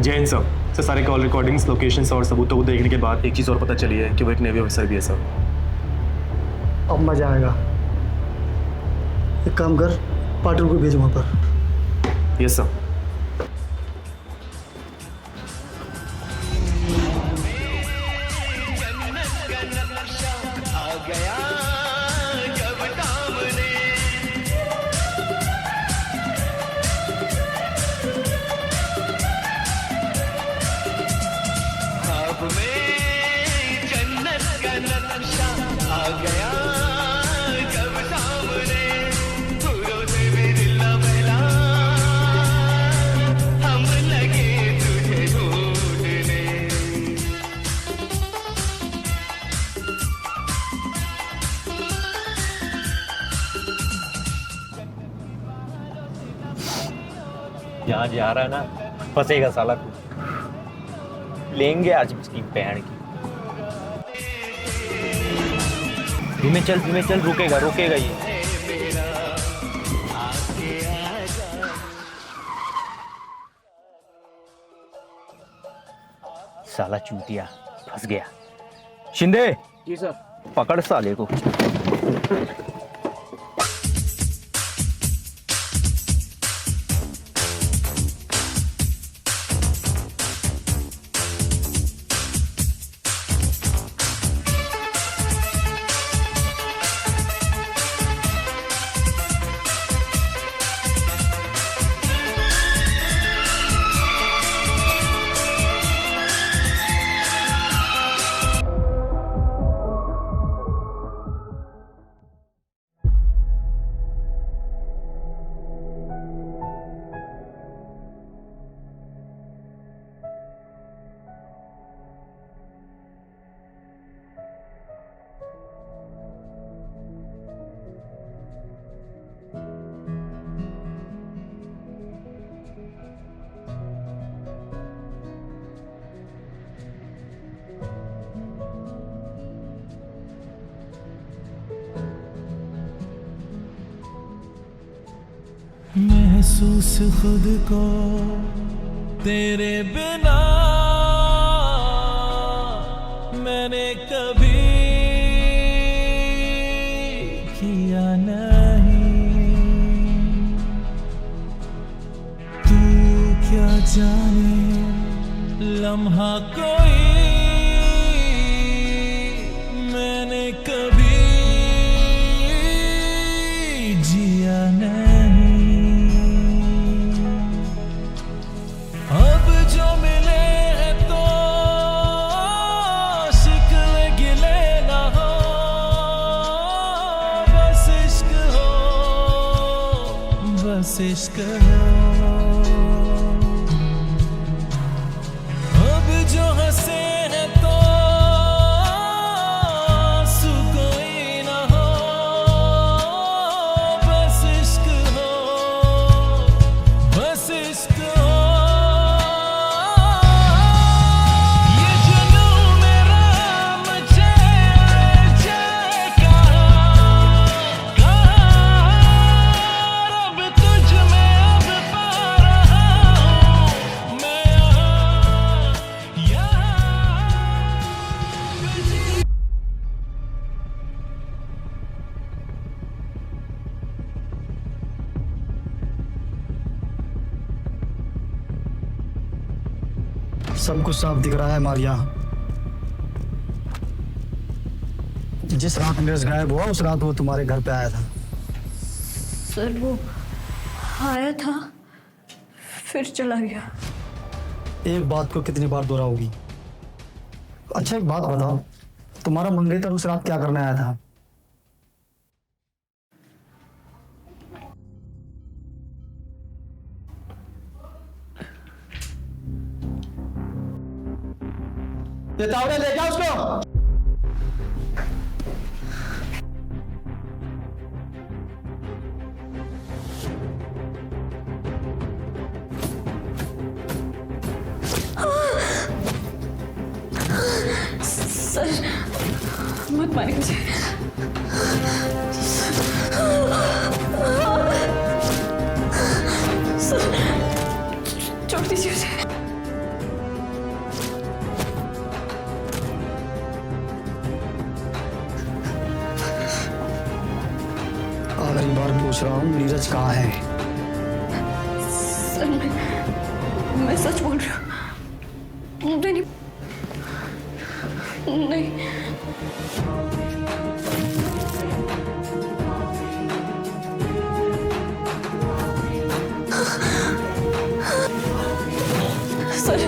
Jain sir सारे call recordings, locations और सबूतों को देखने के बाद एक चीज़ और पता चली है कि वो एक नेवी ऑफिसर भी है सर। अब मजा आएगा। एक काम कर, पाटिल को भेज वहाँ पर। Yes sir. यहाँ जा रहा है ना, फंसेगा साला कुछ। लेंगे आज इसकी बहन की। धीमे चल, रुकेगा ये। साला चूतिया फंस गया। शिंदे जी सर। पकड़ साले को। महसूस खुद को तेरे बिना मैंने कभी किया नहीं। तू क्या जाने लम्हा कोई मैंने कभी जिया नहीं। इश्क अब जो हंसे हैं तो आंसू कोई ना हो, बस इश्क हो, बस इश्क हो। ये जुनून मेरा मुझे जाए कहाँ अब तुझ में अब पा रहा हूँ मैं यहाँ। सब कुछ साफ दिख रहा है मारिया। जिस रात नीरज गायब हुआ उस रात वो तुम्हारे घर पे आया था। सर वो आया था फिर चला गया। एक बात को कितनी बार दोहराओगी? अच्छा एक बात बताओ, तुम्हारा मंगेतर उस रात क्या करने आया था? ये तावड़े ले जाओ उसको। सर मत मारिए मुझे। सर छोड़ दीजिए मुझे। आखिरी बार पूछ रहा हूँ, नीरज कहाँ है? सर मैं सच बोल रही हूँ। नहीं नहीं सर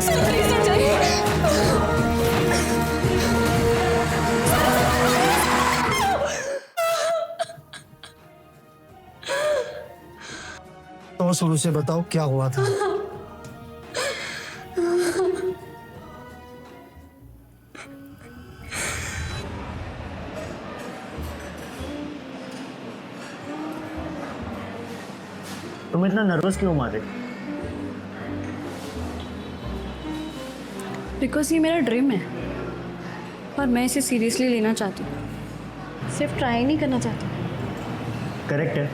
सर प्लीज हट जाइए। तो शुरू से बताओ क्या हुआ था? तुम इतना नर्वस क्यों मारे? बिकॉज ये मेरा ड्रीम है और मैं इसे सीरियसली लेना चाहती हूँ, सिर्फ ट्राई नहीं करना चाहती। करेक्ट है,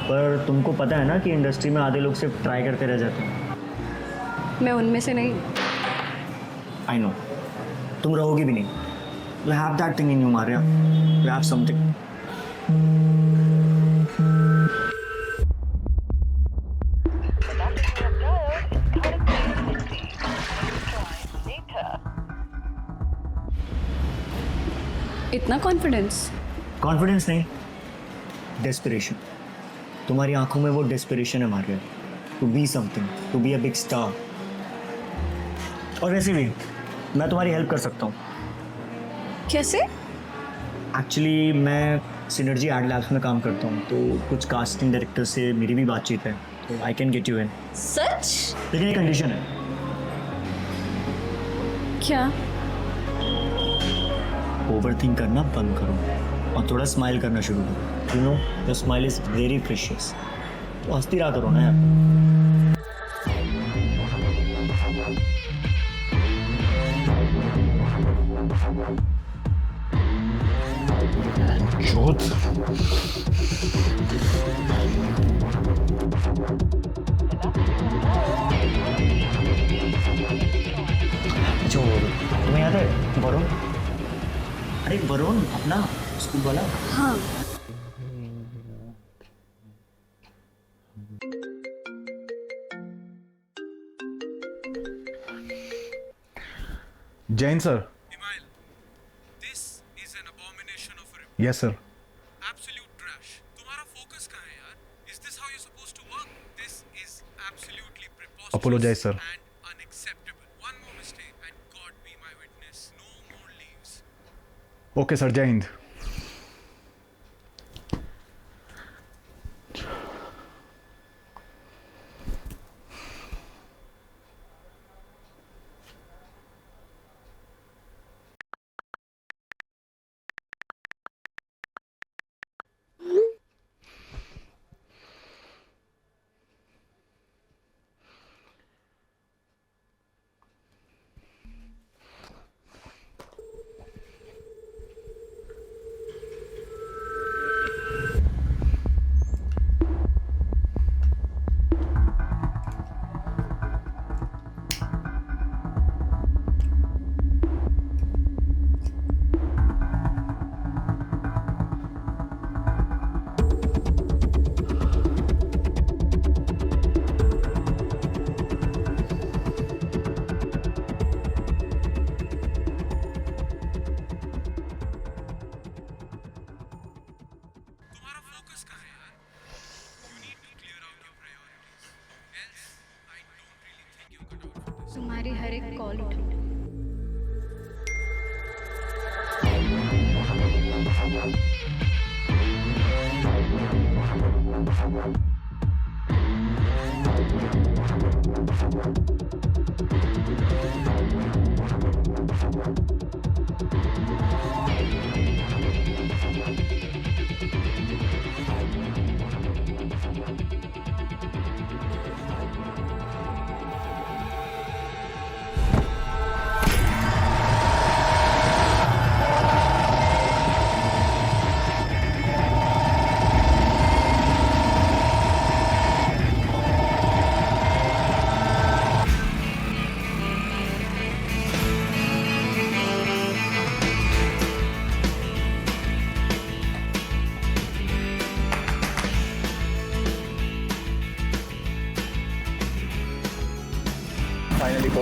पर तुमको पता है ना कि इंडस्ट्री में आधे लोग सिर्फ ट्राई करते रह जाते हैं। मैं उनमें से नहीं। आई नो, तुम रहोगी भी नहीं। You have that thing in you Maria, you have something. इतना कॉन्फिडेंस? कॉन्फिडेंस नहीं, डेस्पिरेशन। तुम्हारी आंखों में वो डेस्पिरेशन है Maria, to be something, to be a big star. और वैसे भी मैं तुम्हारी हेल्प कर सकता हूँ। कैसे? एक्चुअली मैं सिनर्जी एड लैब्स में काम करता हूँ, तो कुछ कास्टिंग डायरेक्टर से मेरी भी बातचीत है, तो I can get you in. सच? लेकिन एक कंडीशन है। क्या? ओवरथिंक करना बंद करो और थोड़ा स्माइल करना शुरू करो। You know, your smile is very precious. तो हंसती रहा करो ना यार। जो तुम्हें याद है वरुण? अरे वरुण अपना स्कूल वाला। हाँ। Jain sir. Imail, this is an abomination of a report. Yes sir. Absolute trash. तुम्हारा focus कहाँ है यार? Is this how you're supposed to work? This is absolutely preposterous. Apologize, sir. And unacceptable. One more mistake and God be my witness. No more leaves. Okay sir, Jai Hind. तुम्हारा focus कहाँ है यार? You need to clear out your priorities. Else, I don't really think you're cut out for this. तुम्हारी हर एक call उठाऊं।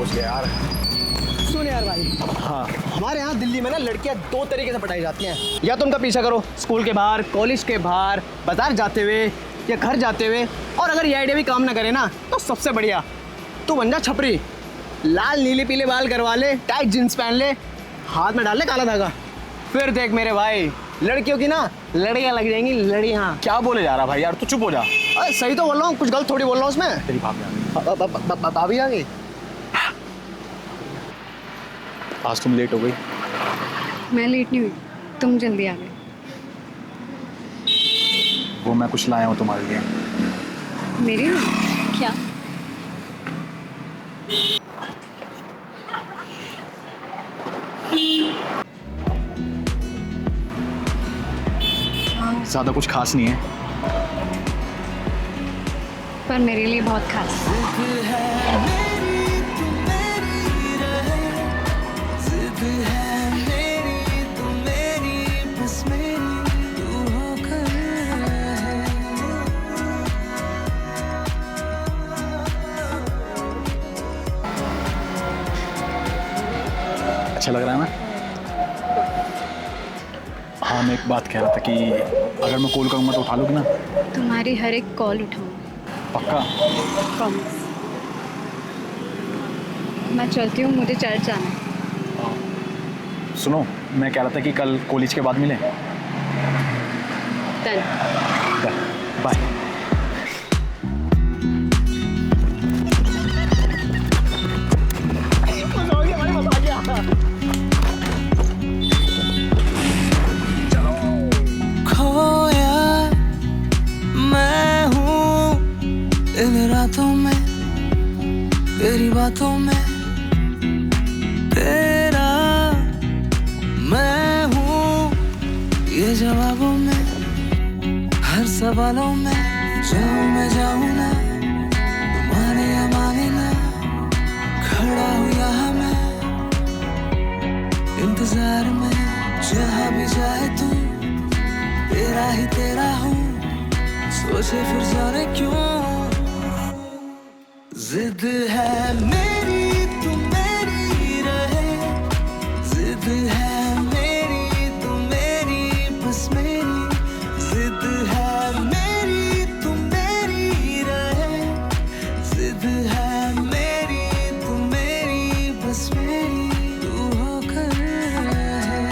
पहुंच गया यार। सुन यार भाई, हाँ हमारे यहाँ दिल्ली में ना लड़कियाँ 2 तरीके से पटाई जाती हैं। या तुम उनका पीछा करो स्कूल के बाहर, कॉलेज के बाहर, बाजार जाते हुए या घर जाते हुए, और अगर ये आइडिया भी काम ना करे ना तो सबसे बढ़िया तू बन जा छपरी। लाल नीले पीले बाल करवा ले, टाइट जींस पहन ले, हाथ में डाल ले काला धागा, फिर देख मेरे भाई लड़कियों की ना लड़ियाँ लग जाएंगी, लड़ियाँ। क्या बोले जा रहा भाई यार, तू चुप हो जा। अरे सही तो बोल रहा हूँ, कुछ गलत थोड़ी बोल रहा हूँ उसमें। तेरी भाभी आ गई। भाभी आ गई। आज तुम लेट हो गई। मैं लेट नहीं हुई, तुम जल्दी आ गए। वो मैं कुछ लाया हूँ तुम्हारे लिए। मेरे लिए क्या? ज़्यादा कुछ खास नहीं है, पर मेरे लिए बहुत खास। अच्छा लग रहा है ना? हाँ मैं एक बात कह रहा था कि अगर मैं कॉल करूँगा तो उठा लोगी ना? तुम्हारी हर एक कॉल उठाऊंगी, पक्का? प्रॉमिस। मैं चलती हूँ, मुझे चर्च जाना है। सुनो, मैं कह रहा था कि कल कॉलेज के बाद मिलें। डन। बाय। खोया मैं हूँ इन रातों में, तेरी बातों में, तेरा मैं हूँ ये जवाबों में, हर सवालों में। जाऊँ मैं जाऊँ ना, माने या माने ना, खड़ा हूँ यहाँ मैं इंतजार में। जहाँ भी जाए तू तेरा ही तेरा हूँ, सोचे फिर जाने क्यों। जिद है मेरी तू मेरी रहे, जिद है मेरी तू मेरी बस मेरी, जिद है मेरी तू मेरी रहे, जिद है मेरी तू मेरी बस मेरी, तू होकर रहे।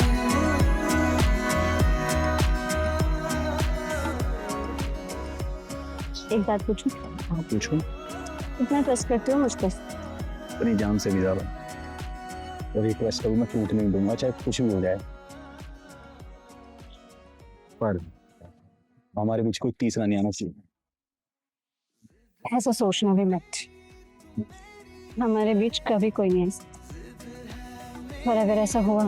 एक बात पूछूं? हाँ पूछो। इतना ट्रस्ट करते हो मुझ पर? अपनी जान से भी ज़्यादा। रिक्वेस्ट करूँ मैं टूट नहीं दूंगा, चाहे कुछ भी हो जाए। पर हमारे बीच कोई तीसरा नहीं आना चाहिए। ऐसा सोचना भी मत, हमारे बीच कभी कोई नहीं है। पर अगर ऐसा हुआ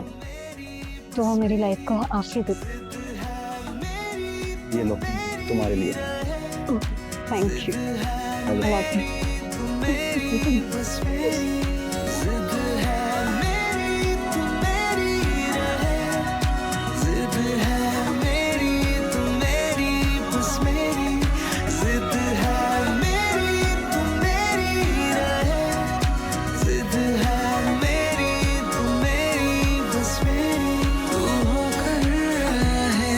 तो वो मेरी लाइफ का आखिरी दिन। ये लो तुम्हारे लिए। Thank you. बस मेरी जिद है मेरी तू मेरी रहे, जिद है मेरी तू मेरी बस मेरी, जिद है मेरी तू मेरी रहे, जिद है मेरी तू मेरी बस मेरी, तू होकर रहे।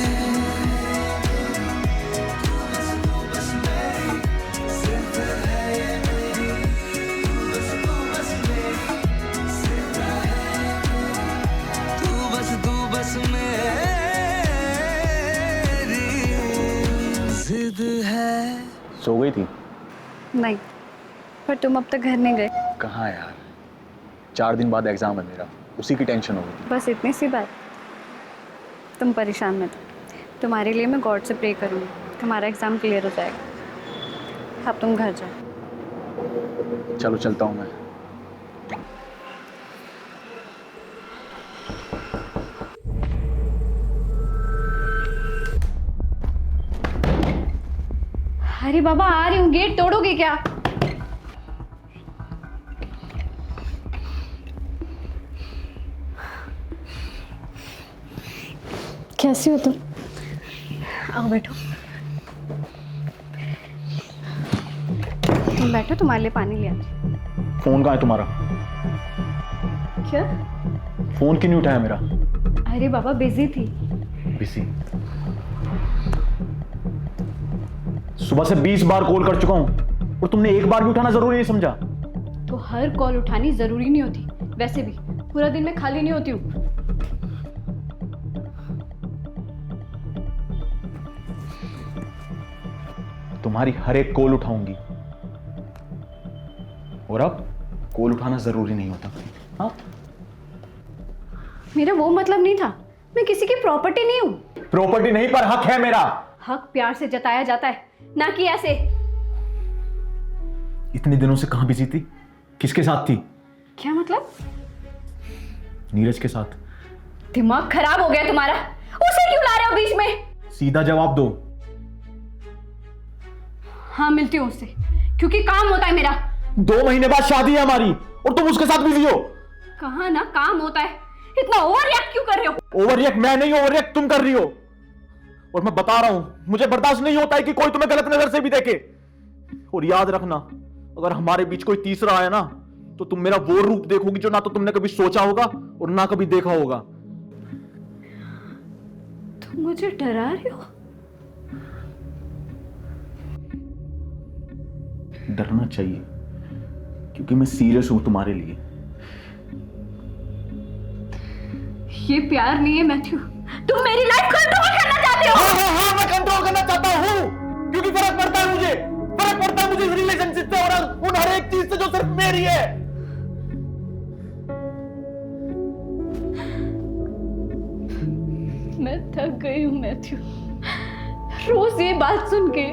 जिद है। सो गई थी? नहीं, पर तुम अब तक घर नहीं गए। कहाँ यार, 4 दिन बाद एग्जाम है मेरा, उसी की टेंशन हो गई। बस इतनी सी बात। तुम परेशान मत, तुम्हारे लिए मैं गॉड से प्रे करूँगी, तुम्हारा एग्ज़ाम क्लियर हो जाएगा। अब तुम घर जाओ। चलो चलता हूँ मैं। अरे बाबा आ रही हूँ, गेट तोड़ोगे क्या? कैसी हो तुम? आओ बैठो। तुम बैठो, तुम्हारे लिए पानी ले आती। फोन कहाँ है तुम्हारा? क्या? फोन क्यों नहीं उठाया मेरा? अरे बाबा बिजी थी। बिजी? सुबह से 20 बार कॉल कर चुका हूं और तुमने एक बार भी उठाना जरूरी नहीं समझा। तो हर कॉल उठानी जरूरी नहीं होती। वैसे भी पूरा दिन मैं खाली नहीं होती हूँ। तुम्हारी हर एक कॉल उठाऊंगी और अब कॉल उठाना जरूरी नहीं होता। हाँ, मेरा वो मतलब नहीं था। मैं किसी की प्रॉपर्टी नहीं हूँ। प्रॉपर्टी नहीं पर हक है मेरा। हक प्यार से जताया जाता है, ना कि ऐसे। इतने दिनों से कहां बिजी थी? किसके साथ थी? क्या मतलब? नीरज के साथ। दिमाग खराब हो गया तुम्हारा? उसे क्यों ला रहे हो बीच में? सीधा जवाब दो। हाँ, मिलती हूँ उससे, क्योंकि काम होता है मेरा। 2 महीने बाद शादी है हमारी और तुम उसके साथ बिजी हो। कहा ना काम होता है। इतना ओवर रिएक्ट क्यों कर रहे हो? ओवर रिएक्ट मैं नहीं, ओवर रिएक्ट तुम कर रही हो। और मैं बता रहा हूं, मुझे बर्दाश्त नहीं होता है कि कोई तुम्हें गलत नजर से भी देखे। और याद रखना, अगर हमारे बीच कोई तीसरा आया ना, तो तुम मेरा वो रूप देखोगी जो ना तो तुमने कभी सोचा होगा और ना कभी देखा होगा। तुम मुझे डरा रहे हो? डरना चाहिए, क्योंकि मैं सीरियस हूं तुम्हारे लिए। ये प्यार नहीं है मैथ्यू। तुम मेरी लाइफ कंट्रोल करना चाहते हो। हाँ, मैं कंट्रोल करना चाहता हूं, क्योंकि फर्क पड़ता है मुझे। फर्क पड़ता है मुझे इस रिलेशनशिप से और उन हर एक चीज से जो सिर्फ मेरी है। मैं थक गई हूँ मैथ्यू, रोज ये बात सुन के।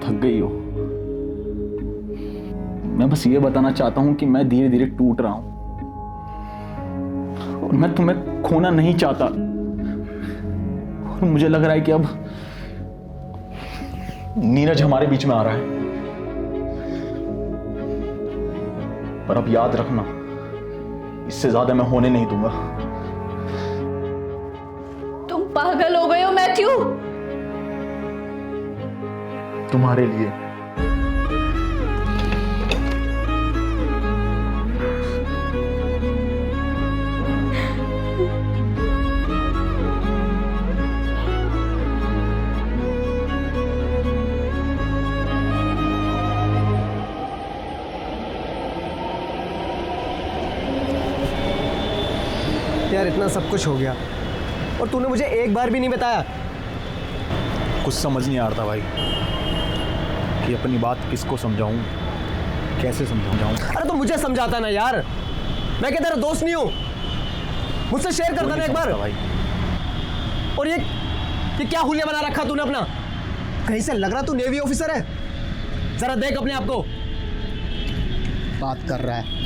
थक गई हो? मैं बस ये बताना चाहता हूं कि मैं धीरे धीरे टूट रहा हूं और मैं तुम्हें खोना नहीं चाहता। और मुझे लग रहा है कि अब नीरज हमारे बीच में आ रहा है। पर अब याद रखना, इससे ज्यादा मैं होने नहीं दूंगा। तुम पागल हो गए हो मैथ्यू। तुम्हारे लिए। यार इतना सब कुछ हो गया और तूने मुझे एक बार भी नहीं बताया। कुछ समझ नहीं आ रहा था भाई कि अपनी बात किसको समझाऊं, कैसे समझाऊं। अरे तो मुझे समझाता ना यार, मैं क्या तेरा दोस्त नहीं हूं? मुझसे शेयर करता ना एक बार भाई। और ये क्या हुलिया बना रखा तूने अपना? कहीं से लग रहा तू नेवी ऑफिसर है। जरा देख अपने आप को। बात कर रहा है।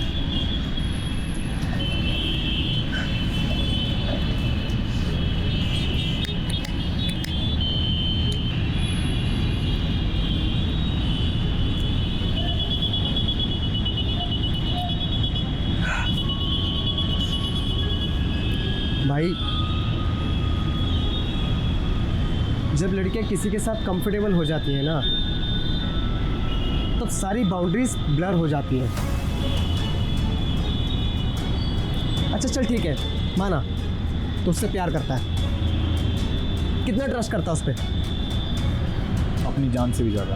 भाई, जब लड़कियां किसी के साथ कंफर्टेबल हो जाती है ना, तब सारी बाउंड्रीज ब्लर हो जाती हैं। अच्छा चल ठीक है, माना तो उससे प्यार करता है। कितना ट्रस्ट करता है उस पर? अपनी जान से भी ज्यादा।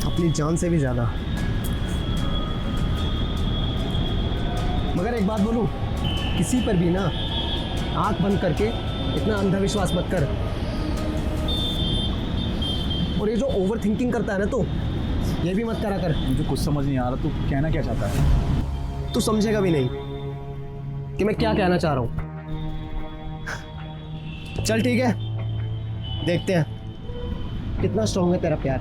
अपनी जान से भी ज्यादा। मगर एक बात बोलूं, किसी पर भी ना आंख बंद करके इतना अंधविश्वास मत कर। और ये जो ओवर थिंकिंग करता है ना, तो ये भी मत करा कर। मुझे कुछ समझ नहीं आ रहा, तू कहना क्या चाहता है? तू समझेगा भी नहीं कि मैं क्या कहना चाह रहा हूं। चल ठीक है, देखते हैं कितना स्ट्रांग है तेरा प्यार।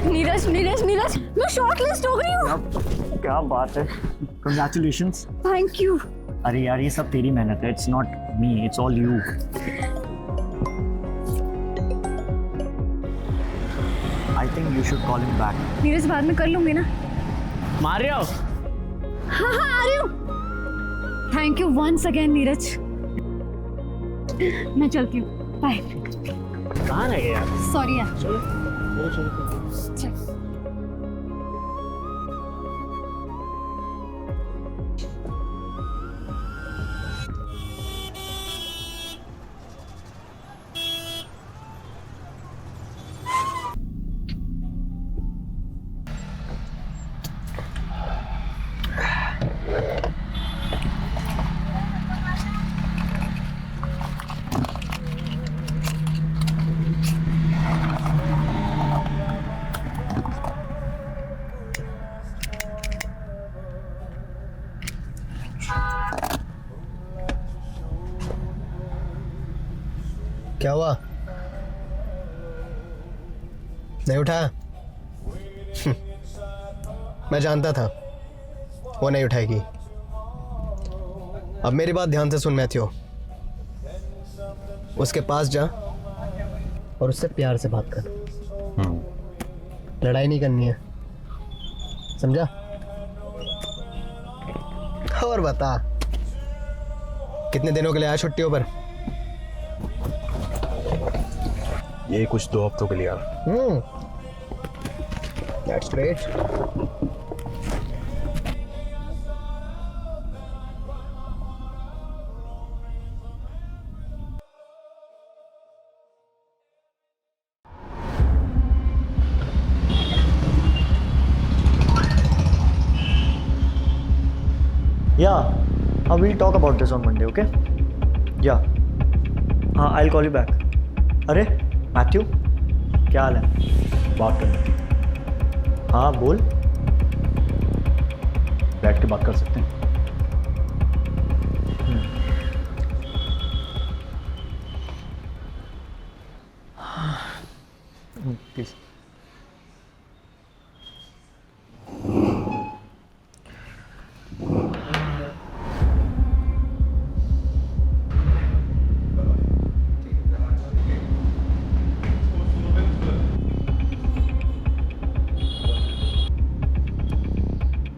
नीरज नीरज नीरज मैं शॉर्ट लिस्ट हो गई हूँ। क्या बात है, कंग्रेचुलेशंस। Thank you. अरे यार ये सब तेरी मेहनत है, it's not me, it's all you. I think you should call him back. Neeraj बाद में कर लूंगी ना। मार रहे हो? हाँ हाँ आ रही हूँ। Thank you once again Neeraj. मैं चलती हूँ, बाय। कहाँ रह गए यार? सॉरी यार। चलो चलो। चल। क्या हुआ? नहीं उठाया? मैं जानता था वो नहीं उठाएगी। अब मेरी बात ध्यान से सुन मैथ्यू, उसके पास जा और उससे प्यार से बात कर। लड़ाई नहीं करनी है, समझा? और बता, कितने दिनों के लिए आया छुट्टियों पर? ये कुछ 2 हफ्तों के लिए यार। That's great. Yeah, we'll talk about this on Monday, okay? Yeah. हाँ, I'll call you back. अरे मैथ्यू, क्या हाल है? बात करनी, हाँ बोल। बैठ के बात कर सकते हैं। प्लीज।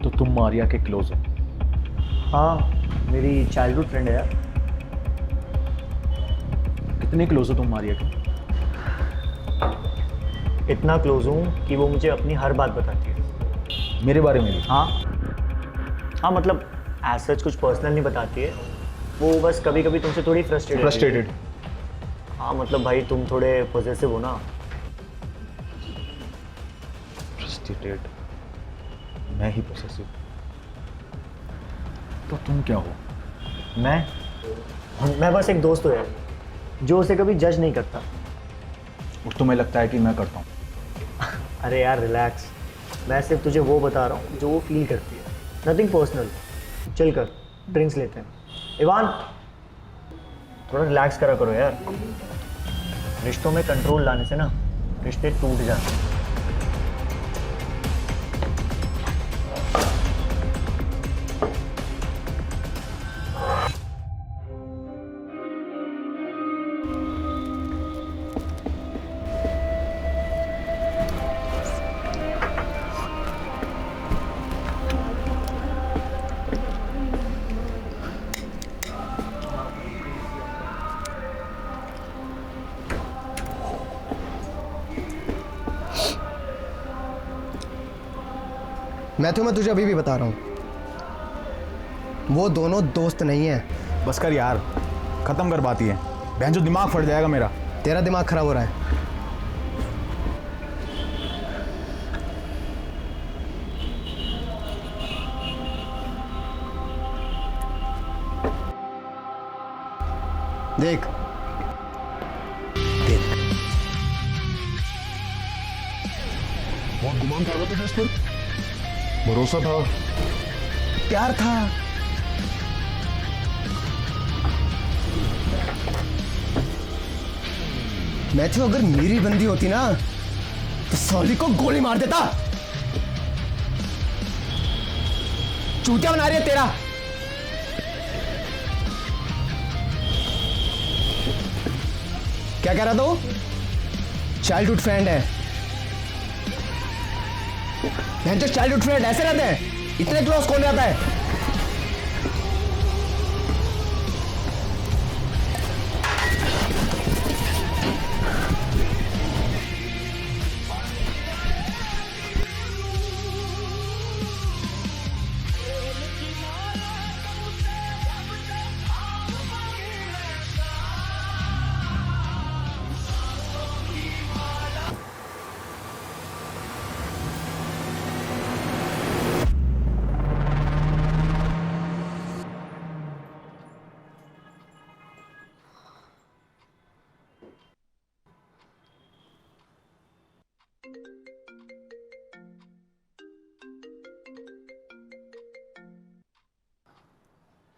तो तुम मारिया के क्लोज हो? हाँ, मेरी चाइल्डहुड फ्रेंड है यार। कितने क्लोज हो तुम मारिया के? इतना क्लोज हूँ कि वो मुझे अपनी हर बात बताती है। मेरे बारे में भी? हाँ हाँ, मतलब एज सच कुछ पर्सनल नहीं बताती है वो, बस कभी कभी तुमसे थोड़ी फ्रस्ट्रेटेड। हाँ मतलब भाई तुम थोड़े पॉजेसिव हो ना। फ्रस्ट्रेटेड? मैं ही पॉसेसिव? तो तुम क्या हो? मैं बस एक दोस्त हूँ यार, जो उसे कभी जज नहीं करता। और तुम्हें लगता है कि मैं करता हूँ? अरे यार रिलैक्स, मैं सिर्फ तुझे वो बता रहा हूँ जो वो फील करती है, नथिंग पर्सनल। चल कर ड्रिंक्स लेते हैं। इवान थोड़ा रिलैक्स करा करो यार, रिश्तों में कंट्रोल लाने से ना रिश्ते टूट जाते हैं। मैथ्यू, मैं तुझे अभी भी बता रहा हूँ, वो दोनों दोस्त नहीं है। बस कर यार, खत्म कर बात ये। बहन जो दिमाग फट जाएगा मेरा। तेरा दिमाग खराब हो रहा है। देख देख, बहुत गुमान था तुझे इस पर, भरोसा था, प्यार था। मैथ्यू, अगर मेरी बंदी होती ना तो सॉली को गोली मार देता। चूतिया बना रही है तेरा। क्या कह रहा था वो? चाइल्डहुड फ्रेंड है। तो चाइल्डहुड फ्रेंड ऐसे रहते हैं? इतने क्लोज कौन रहता है?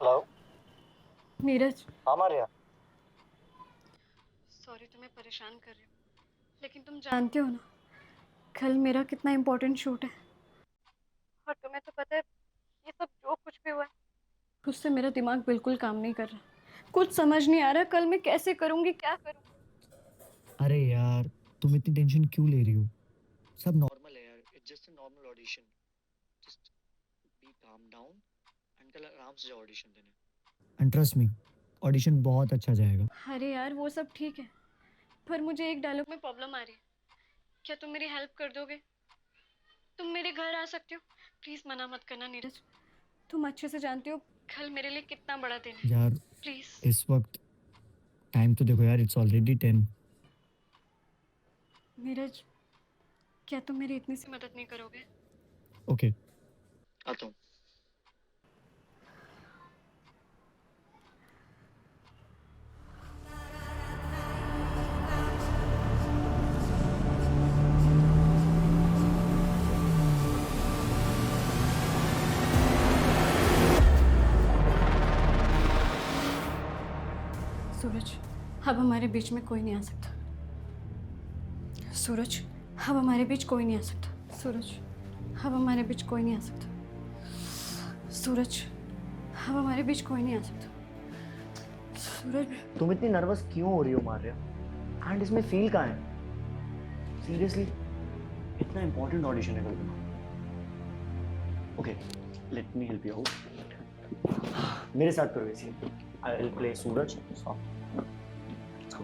हेलो। नीरज, हाँ मारिया। सॉरी तुम्हें परेशान कर रही हूँ, लेकिन तुम जानते हो ना कल मेरा कितना इम्पोर्टेंट शूट है, और तुम्हें तो पता है ये सब जो कुछ भी हुआ है उससे मेरा दिमाग बिल्कुल काम नहीं कर रहा। कुछ समझ नहीं आ रहा कल मैं कैसे करूँगी, क्या करूँ। अरे यार तुम इतनी टेंशन क्यों ले रही हो? सब नॉर्मल है यार, it's just a normal audition. Just be calm down and कल आराम से जाओ ऑडिशन देने। एंड ट्रस्ट मी, ऑडिशन बहुत अच्छा जाएगा। अरे यार वो सब ठीक है, पर मुझे एक डायलॉग में प्रॉब्लम आ रही है। क्या तुम मेरी हेल्प कर दोगे? तुम मेरे घर आ सकते हो? प्लीज़ मना मत करना नीरज, तुम अच्छे से जानते हो कल मेरे लिए कितना बड़ा दिन है। यार प्लीज़। इस वक्त टाइम तो देखो यार, इट्स ऑलरेडी 10। नीरज, क्या तुम मेरी इतनी सी मदद नहीं करोगे? ओके आता हूँ। सूरज, अब हमारे बीच में कोई नहीं आ सकता। सूरज, अब हमारे बीच कोई नहीं आ सकता। सूरज, अब हमारे बीच कोई नहीं आ सकता। सूरज, अब हमारे बीच कोई नहीं आ सकता। सूरज, तुम इतनी नर्वस क्यों हो रही हो मारिया? एंड इसमें फील कहाँ है? सीरियसली इतना इंपॉर्टेंट ऑडिशन है कल का। Okay let me help you out. मेरे साथ करो वैसे। I will play Suraj song. Let's go.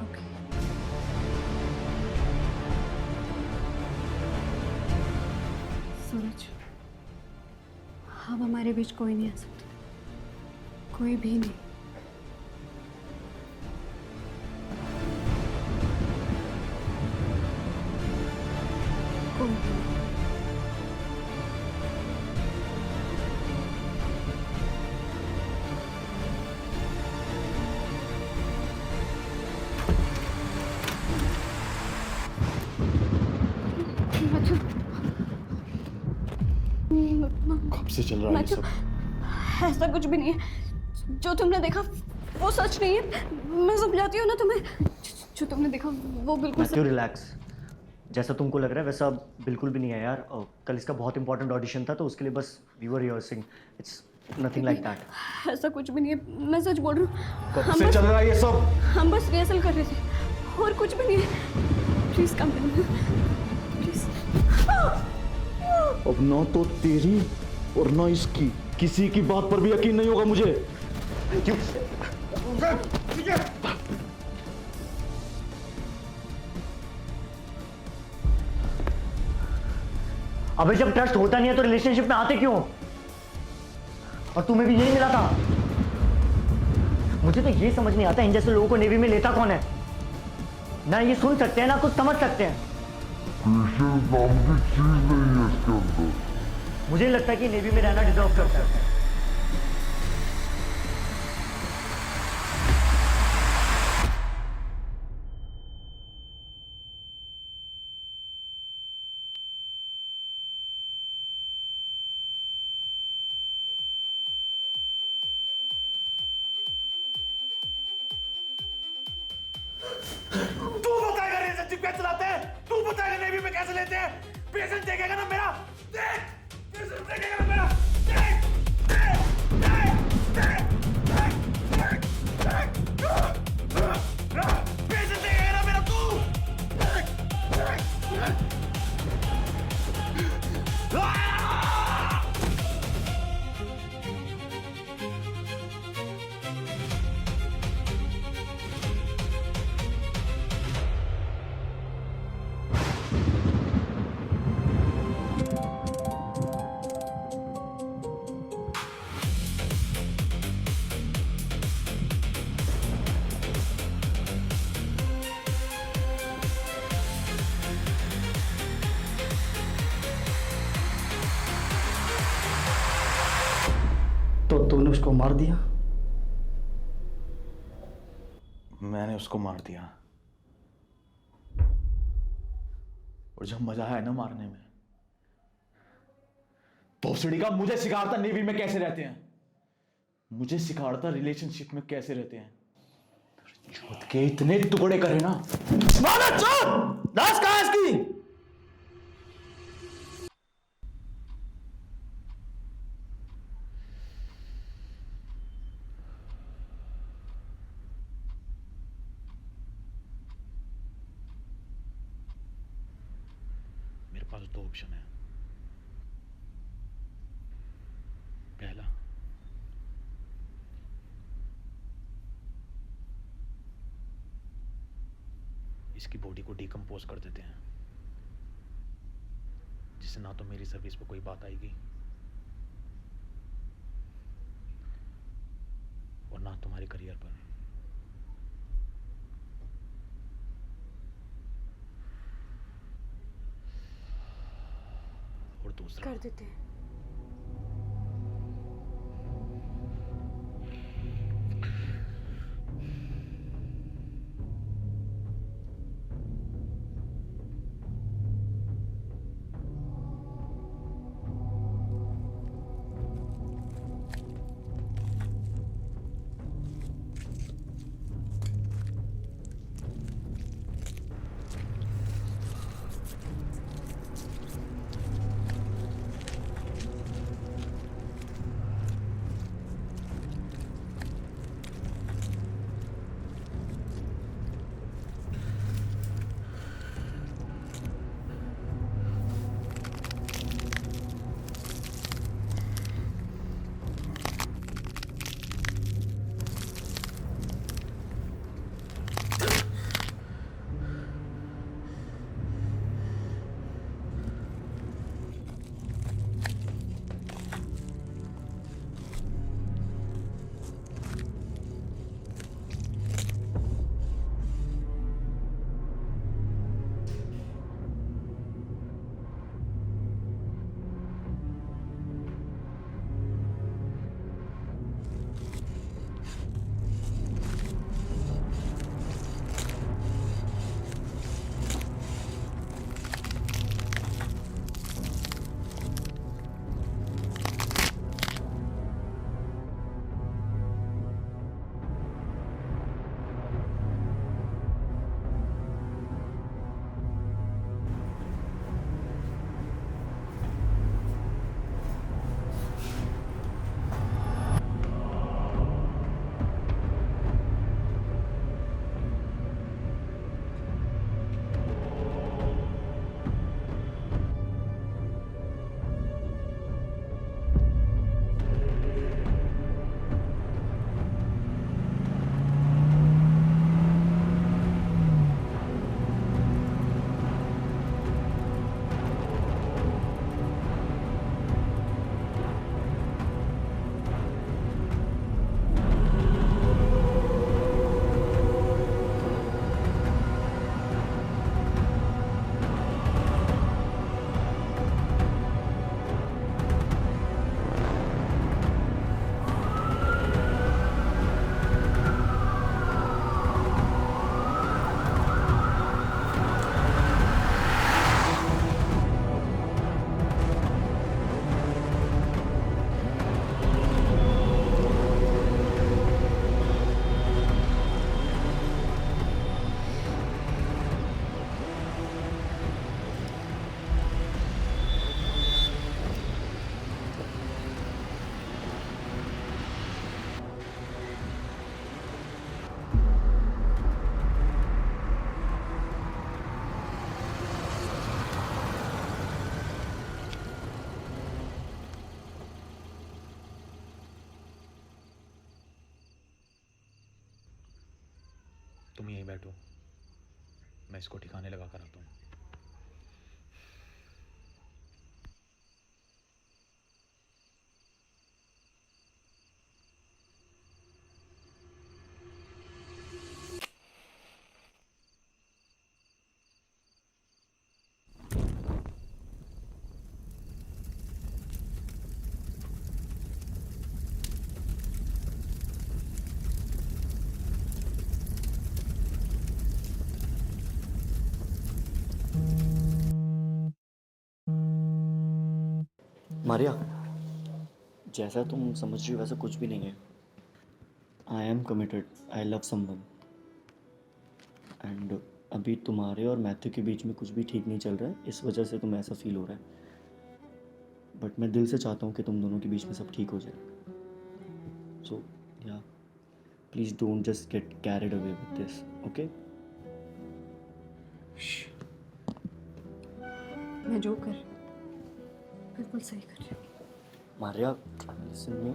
Okay. Suraj, अब हमारे बीच कोई नहीं आ सकता, कोई भी नहीं। कोई भी नहीं। कब से चल रहा है ये सब? ऐसा कुछ भी नहीं है, जो तुमने देखा वो सच नहीं है। मैं समझाती हूँ ना तुम्हें, जो तुमने देखा वो बिल्कुल मैथ्यू रिलैक्स। जैसा तुमको लग रहा है वैसा बिल्कुल भी नहीं है यार। कल इसका बहुत इंपॉर्टेंट ऑडिशन था तो उसके लिए बस we were rehearsing. It's nothing like that. ऐसा कुछ भी नहीं है, मैं सच बोल रही हूँ। कब से चल रहा है ये सब? हम बस रिहर्सल कर रहे थे और कुछ भी नहीं है। Please come please. अब ना तो तेरी और ना इसकी किसी की बात पर भी यकीन नहीं होगा मुझे। अबे जब ट्रस्ट होता नहीं है तो रिलेशनशिप में आते क्यों? और तुम्हें भी यही मिला था। मुझे तो ये समझ नहीं आता इन जैसे लोगों को नेवी में लेता कौन है? ना ये सुन सकते हैं ना कुछ समझ सकते हैं। मुझे लगता है कि नेवी में रहना डिजर्व करता है। तू बताएगा रिलेशनशिप कैसे चलाते कैसे लेते हैं? पेशेंट देखेगा ना मेरा, देख, पेशेंट देखेगा ना मेरा, देख, देख, देख, देख, देख, देख, देख, पेशेंट देखेगा ना मेरा तू, देख, देख, देख। तो तूने उसको मार दिया? मैंने उसको मार दिया, और जब मजा है ना मारने में, भोसड़ी का मुझे सिखाता नेवी में कैसे रहते हैं, मुझे सिखाता रिलेशनशिप में कैसे रहते हैं। चोट के इतने टुकड़े करे ना, मारा चोट, लाश कहां है इसकी? मेरे पास दो ऑप्शन है। पहला, इसकी बॉडी को डिकम्पोज कर देते हैं, जिससे ना तो मेरी सर्विस पे कोई बात आएगी और ना तुम्हारे करियर पर। और दूसरा, कर देते हैं। तुम यहीं बैठो, मैं इसको ठिकाने लगा कर आता हूँ। मारिया, जैसा तुम समझ रही हो वैसा कुछ भी नहीं है। I am committed, I love someone, and अभी तुम्हारे और मैथ्यू के बीच में कुछ भी ठीक नहीं चल रहा है, इस वजह से तुम्हें ऐसा फील हो रहा है। बट मैं दिल से चाहता हूँ कि तुम दोनों के बीच में सब ठीक हो जाए। सो या please don't just get carried away with this, okay? मैं जो कर रही हूँ बिल्कुल सही कर रही हूँ। Maria, listen me.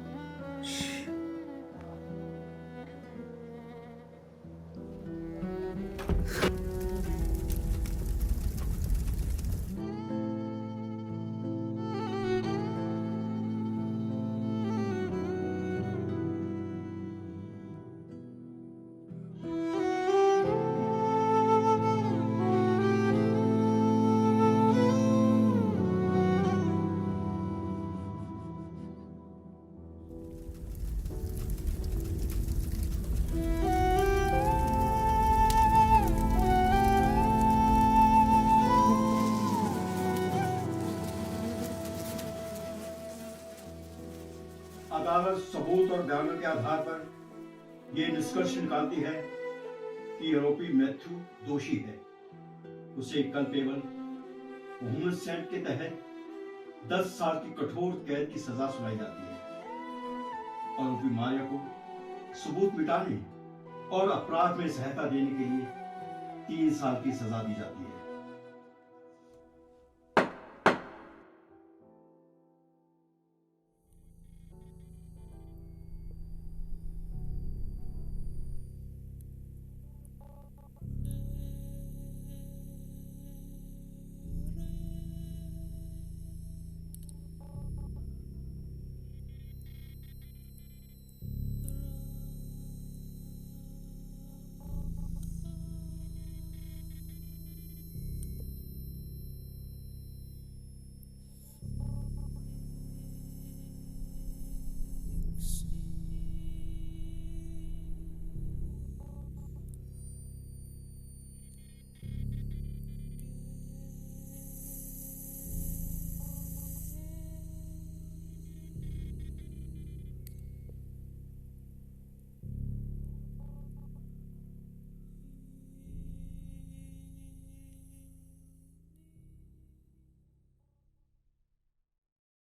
अदालत सबूत और बयानों के आधार पर यह निष्कर्ष निकालती है कि आरोपी मैथ्यू दोषी है। उसे कल केवल वुमेन्स एक्ट के तहत 10 साल की कठोर कैद की सजा सुनाई जाती है। आरोपी मारिया को सबूत मिटाने और अपराध में सहायता देने के लिए 3 साल की सजा दी जाती है।